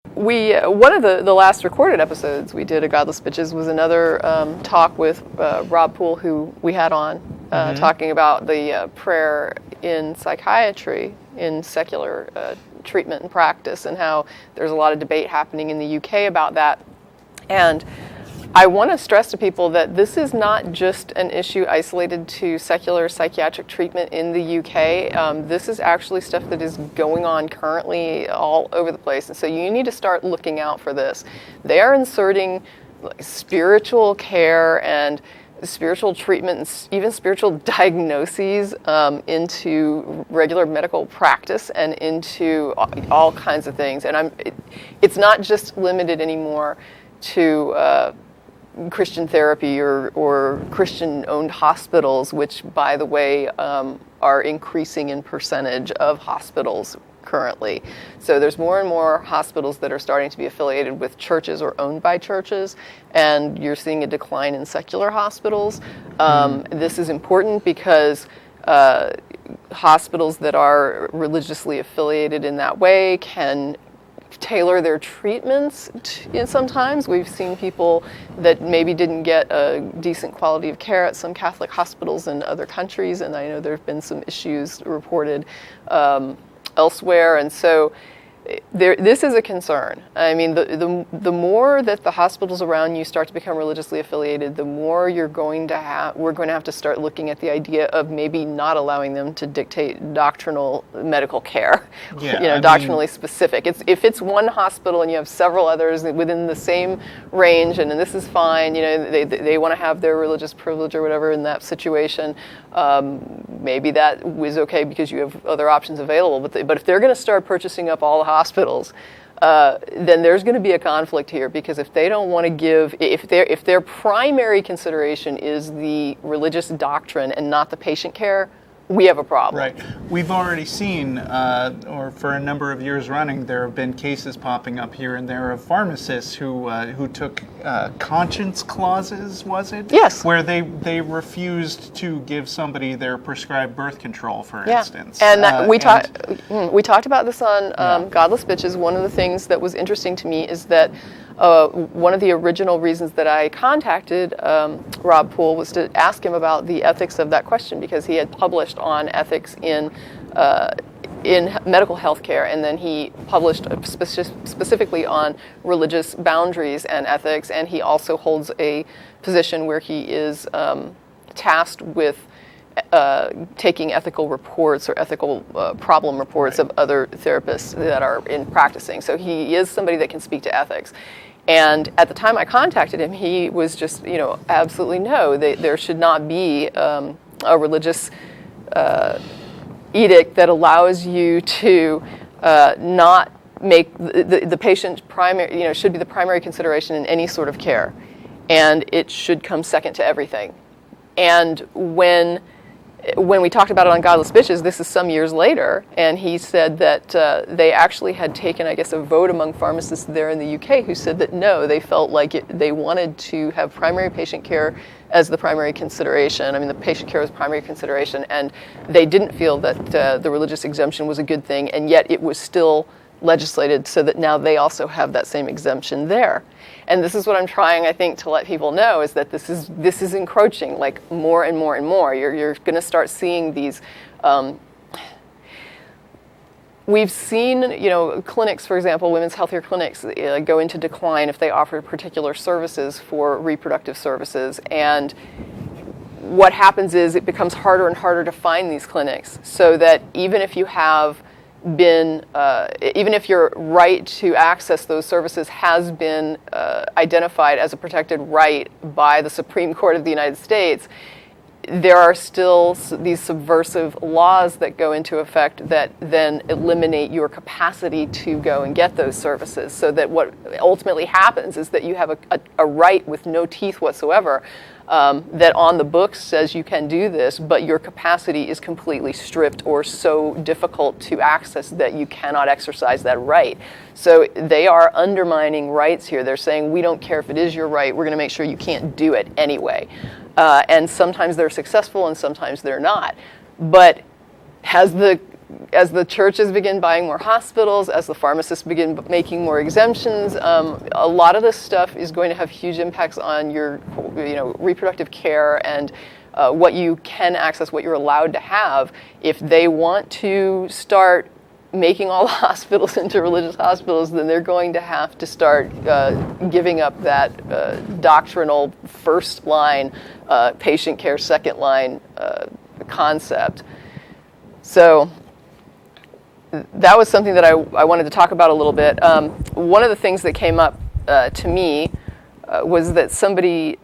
One of the last recorded episodes we did of Godless Bitches was another talk with Rob Poole, who we had on, talking about the prayer in psychiatry, in secular treatment and practice, and how there's a lot of debate happening in the UK about that. And I want to stress to people that this is not just an issue isolated to secular psychiatric treatment in the UK. This is actually stuff that is going on currently all over the place. And so you need to start looking out for this. They are inserting spiritual care and spiritual treatment and even spiritual diagnoses into regular medical practice and into all kinds of things. And it's not just limited anymore to Christian therapy or Christian-owned hospitals, which, by the way, are increasing in percentage of hospitals currently. So there's more and more hospitals that are starting to be affiliated with churches or owned by churches, and you're seeing a decline in secular hospitals. This is important because hospitals that are religiously affiliated in that way can tailor their treatments. Sometimes we've seen people that maybe didn't get a decent quality of care at some Catholic hospitals in other countries, and I know there have been some issues reported elsewhere, and so this is a concern. I mean, the more that the hospitals around you start to become religiously affiliated, the more we're going to have to start looking at the idea of maybe not allowing them to dictate doctrinal medical care, doctrinally specific. If it's one hospital and you have several others within the same range, and this is fine, they want to have their religious privilege or whatever in that situation, maybe that was okay because you have other options available. But if they're going to start purchasing up all the hospitals, then there's going to be a conflict here, because if they don't want to give, if their primary consideration is the religious doctrine and not the patient care, we have a problem. Right. We've already seen, or for a number of years running, there have been cases popping up here and there of pharmacists who took conscience clauses, was it? Yes. Where they refused to give somebody their prescribed birth control, for instance. And we talked about this on Godless Bitches. One of the things that was interesting to me is that one of the original reasons that I contacted Rob Poole was to ask him about the ethics of that question, because he had published on ethics in medical health care, and then he published specifically on religious boundaries and ethics, and he also holds a position where he is tasked with taking ethical reports or ethical problem reports of other therapists that are in practicing. So he is somebody that can speak to ethics. And at the time I contacted him, he was just, absolutely no, there should not be a religious edict that allows you to not make the patient's primary, should be the primary consideration in any sort of care. And it should come second to everything. And when we talked about it on Godless Bitches, this is some years later, and he said that they actually had taken, I guess, a vote among pharmacists there in the UK who said that no, they felt like they wanted to have primary patient care as the primary consideration. I mean, the patient care was primary consideration, and they didn't feel that the religious exemption was a good thing, and yet it was still legislated so that now they also have that same exemption there. And this is what I'm trying, I think, to let people know, is that this is encroaching, like, more and more and more. You're going to start seeing these. We've seen, clinics, for example, women's healthcare clinics, go into decline if they offer particular services for reproductive services. And what happens is it becomes harder and harder to find these clinics, so that even if you have been, even if your right to access those services has been identified as a protected right by the Supreme Court of the United States, there are still these subversive laws that go into effect that then eliminate your capacity to go and get those services, so that what ultimately happens is that you have a right with no teeth whatsoever, that on the books says you can do this, but your capacity is completely stripped or so difficult to access that you cannot exercise that right. So they are undermining rights here. They're saying, we don't care if it is your right, we're going to make sure you can't do it anyway. And sometimes they're successful and sometimes they're not. But has the as the churches begin buying more hospitals, as the pharmacists begin making more exemptions, a lot of this stuff is going to have huge impacts on your, reproductive care and what you can access, what you're allowed to have. If they want to start making all the hospitals into religious hospitals, then they're going to have to start giving up that doctrinal first line, patient care second line concept. So that was something that I wanted to talk about a little bit. One of the things that came up to me was that somebody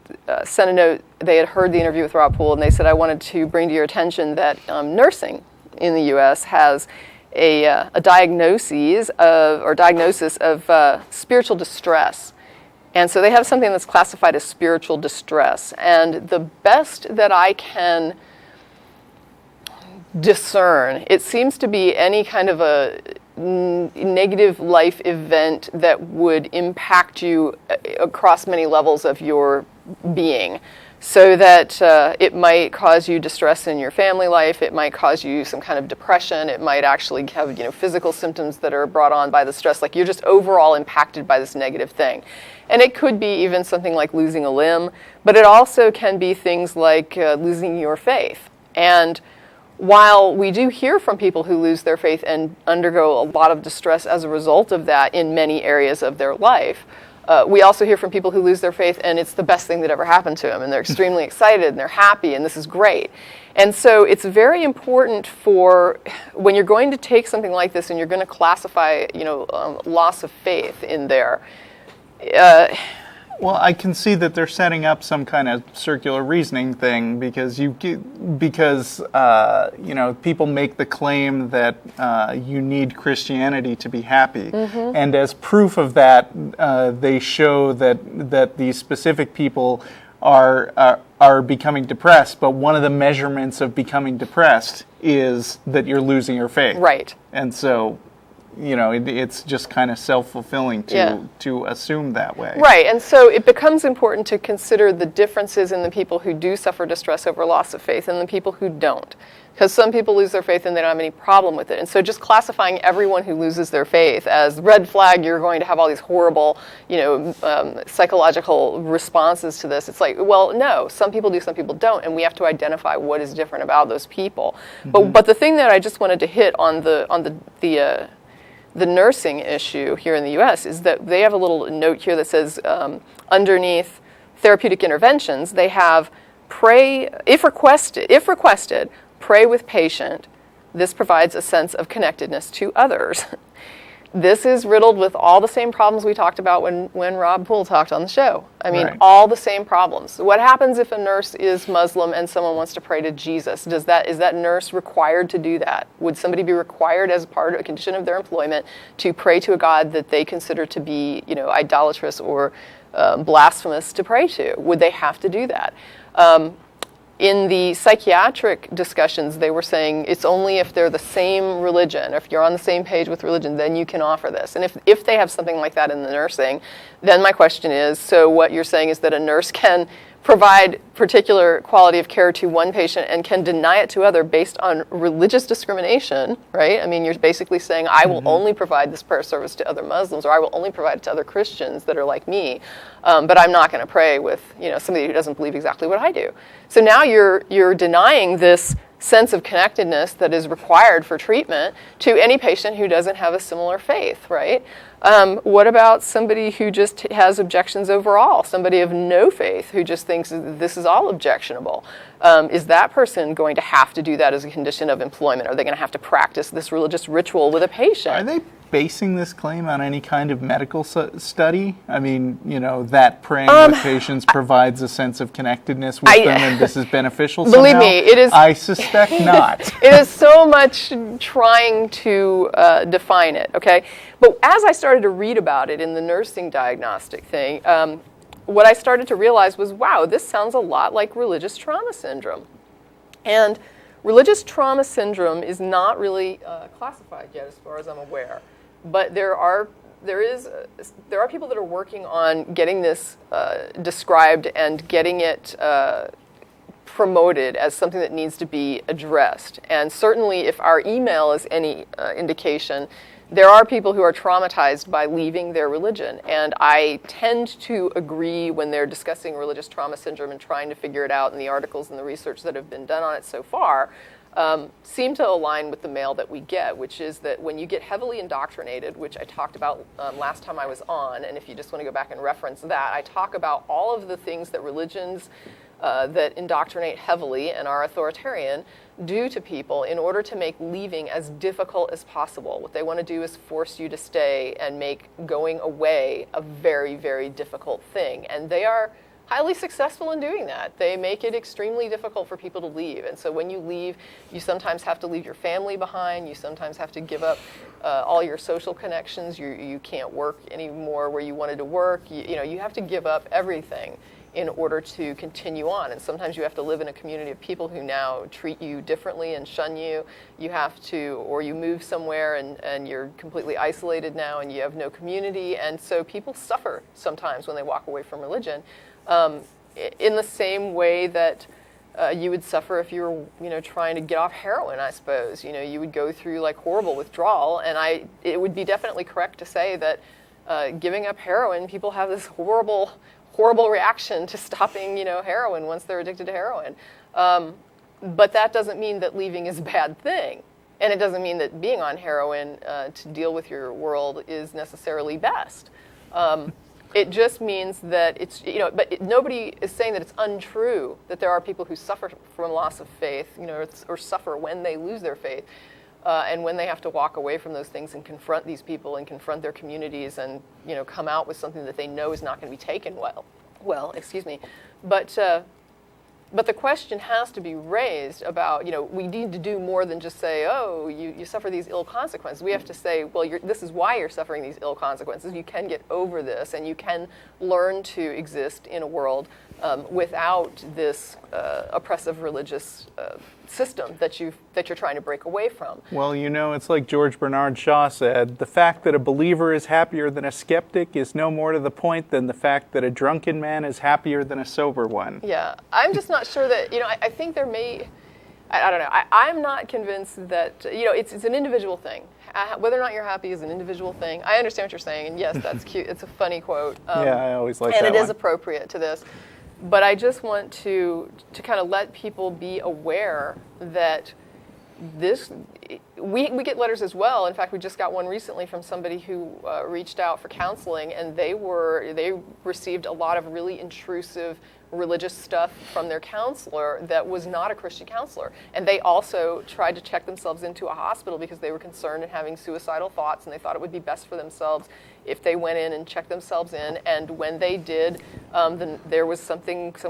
sent a note. They had heard the interview with Rob Poole, and they said, I wanted to bring to your attention that nursing in the U.S. has a diagnosis of spiritual distress. And so they have something that's classified as spiritual distress. And the best that I can discern, it seems to be any kind of a negative life event that would impact you across many levels of your being. So that it might cause you distress in your family life, it might cause you some kind of depression, it might actually have physical symptoms that are brought on by the stress, like you're just overall impacted by this negative thing. And it could be even something like losing a limb, but it also can be things like losing your faith. And while we do hear from people who lose their faith and undergo a lot of distress as a result of that in many areas of their life, we also hear from people who lose their faith and it's the best thing that ever happened to them, and they're extremely excited and they're happy and this is great. And so it's very important for when you're going to take something like this and you're going to classify, loss of faith in there. Well, I can see that they're setting up some kind of circular reasoning thing because people make the claim that you need Christianity to be happy, and as proof of that, they show that these specific people are becoming depressed. But one of the measurements of becoming depressed is that you're losing your faith, right? And so, it's just kind of self-fulfilling to assume that way. Right, and so it becomes important to consider the differences in the people who do suffer distress over loss of faith and the people who don't. Because some people lose their faith and they don't have any problem with it. And so just classifying everyone who loses their faith as red flag, you're going to have all these horrible, psychological responses to this. It's like, well, no, some people do, some people don't, and we have to identify what is different about those people. Mm-hmm. But the thing that I just wanted to hit on the nursing issue here in the U.S. is that they have a little note here that says underneath therapeutic interventions, they have pray, if requested, pray with patient. This provides a sense of connectedness to others. This is riddled with all the same problems we talked about when Rob Poole talked on the show. I mean, right. All the same problems. What happens if a nurse is Muslim and someone wants to pray to Jesus? Is that nurse required to do that? Would somebody be required as part of a condition of their employment to pray to a God that they consider to be, idolatrous or blasphemous to pray to? Would they have to do that? In the psychiatric discussions, they were saying it's only if they're the same religion, if you're on the same page with religion, then you can offer this. And if they have something like that in the nursing, then my question is, so what you're saying is that a nurse can provide particular quality of care to one patient and can deny it to other based on religious discrimination, right? I mean, you're basically saying, I will only provide this prayer service to other Muslims, or I will only provide it to other Christians that are like me, but I'm not going to pray with, somebody who doesn't believe exactly what I do. So now you're denying this sense of connectedness that is required for treatment to any patient who doesn't have a similar faith, right? What about somebody who just has objections overall, somebody of no faith who just thinks this is all objectionable? Is that person going to have to do that as a condition of employment? Are they going to have to practice this religious ritual with a patient? Are they basing this claim on any kind of medical study? I mean, that praying with patients provides a sense of connectedness with them and this is beneficial somehow? Believe me, it is. I suspect not. It is so much trying to define it, okay? But as I started to read about it in the nursing diagnostic thing, what I started to realize was, wow, this sounds a lot like religious trauma syndrome. And religious trauma syndrome is not really classified yet, as far as I'm aware. But there are people that are working on getting this described and getting it promoted as something that needs to be addressed. And certainly if our email is any indication, there are people who are traumatized by leaving their religion. And I tend to agree when they're discussing religious trauma syndrome and trying to figure it out, in the articles and the research that have been done on it so far, seem to align with the mail that we get, which is that when you get heavily indoctrinated, which I talked about last time I was on, and if you just want to go back and reference that, I talk about all of the things that religions that indoctrinate heavily and are authoritarian do to people in order to make leaving as difficult as possible. What they want to do is force you to stay and make going away a very, very difficult thing. And they are highly successful in doing that. They make it extremely difficult for people to leave. And so when you leave, you sometimes have to leave your family behind. You sometimes have to give up all your social connections. You can't work anymore where you wanted to work. You have to give up everything in order to continue on. And sometimes you have to live in a community of people who now treat you differently and shun you. You have to, or you move somewhere and you're completely isolated now and you have no community. And so people suffer sometimes when they walk away from religion, in the same way that you would suffer if you were, trying to get off heroin, I suppose. You would go through like horrible withdrawal. And it would be definitely correct to say that giving up heroin, people have this horrible reaction to stopping, heroin once they're addicted to heroin. But that doesn't mean that leaving is a bad thing. And it doesn't mean that being on heroin to deal with your world is necessarily best. It just means that it's, nobody is saying that it's untrue that there are people who suffer from loss of faith, or suffer when they lose their faith. And when they have to walk away from those things and confront these people and confront their communities and, come out with something that they know is not going to be taken well, But the question has to be raised about, we need to do more than just say, oh, you suffer these ill consequences. We have to say, well, this is why you're suffering these ill consequences. You can get over this, and you can learn to exist in a world without this oppressive religious system that you're trying to break away from. Well, it's like George Bernard Shaw said, the fact that a believer is happier than a skeptic is no more to the point than the fact that a drunken man is happier than a sober one. Yeah, I'm just not sure that, I think there may, I don't know, I'm not convinced that, it's an individual thing. Whether or not you're happy is an individual thing. I understand what you're saying, and yes, that's cute. It's a funny quote. Yeah, I always like that one. And it is one. Appropriate to this. But I just want to kind of let people be aware that we get letters as well. In fact, we just got one recently from somebody who reached out for counseling, and they received a lot of really intrusive religious stuff from their counselor that was not a Christian counselor. And they also tried to check themselves into a hospital because they were concerned and having suicidal thoughts, and they thought it would be best for themselves if they went in and checked themselves in. And when they did, then there was some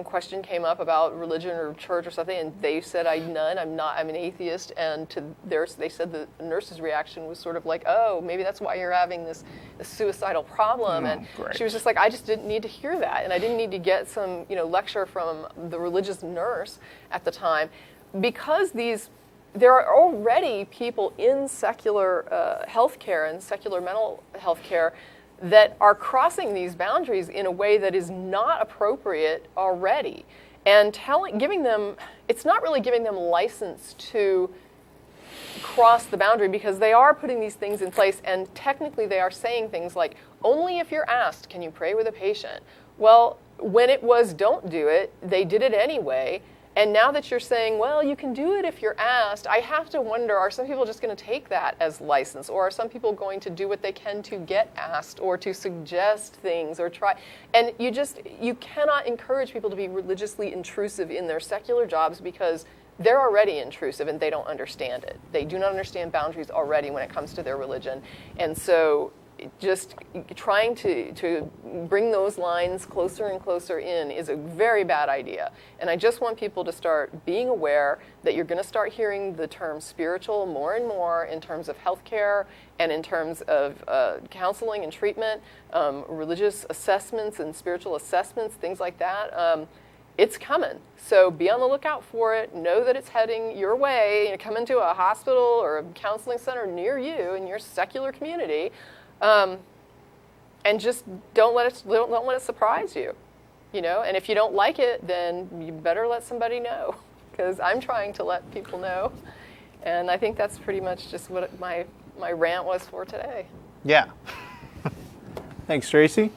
question came up about religion or church or something, and they said, I'm an atheist. And they said the nurse's reaction was sort of like, oh, maybe that's why you're having this suicidal problem. And great. She was just like, I just didn't need to hear that, and I didn't need to get some lecture from the religious nurse at the time, because there are already people in secular healthcare and secular mental health care that are crossing these boundaries in a way that is not appropriate already. And giving them, it's not really giving them license to cross the boundary, because they are putting these things in place, and technically they are saying things like, only if you're asked can you pray with a patient. Well, when it was don't do it, they did it anyway. And now that you're saying, well, you can do it if you're asked, I have to wonder, are some people just going to take that as license? Or are some people going to do what they can to get asked or to suggest things or try? And you cannot encourage people to be religiously intrusive in their secular jobs, because they're already intrusive and they don't understand it. They do not understand boundaries already when it comes to their religion. And so just trying to bring those lines closer and closer in is a very bad idea. And I just want people to start being aware that you're going to start hearing the term spiritual more and more in terms of healthcare and in terms of counseling and treatment, religious assessments and spiritual assessments, things like that. It's coming. So be on the lookout for it. Know that it's heading your way. Come into a hospital or a counseling center near you in your secular community. And just don't let it surprise you. and if you don't like it, then you better let somebody know, because I'm trying to let people know. And I think that's pretty much just what my rant was for today. Yeah. Thanks, Tracie.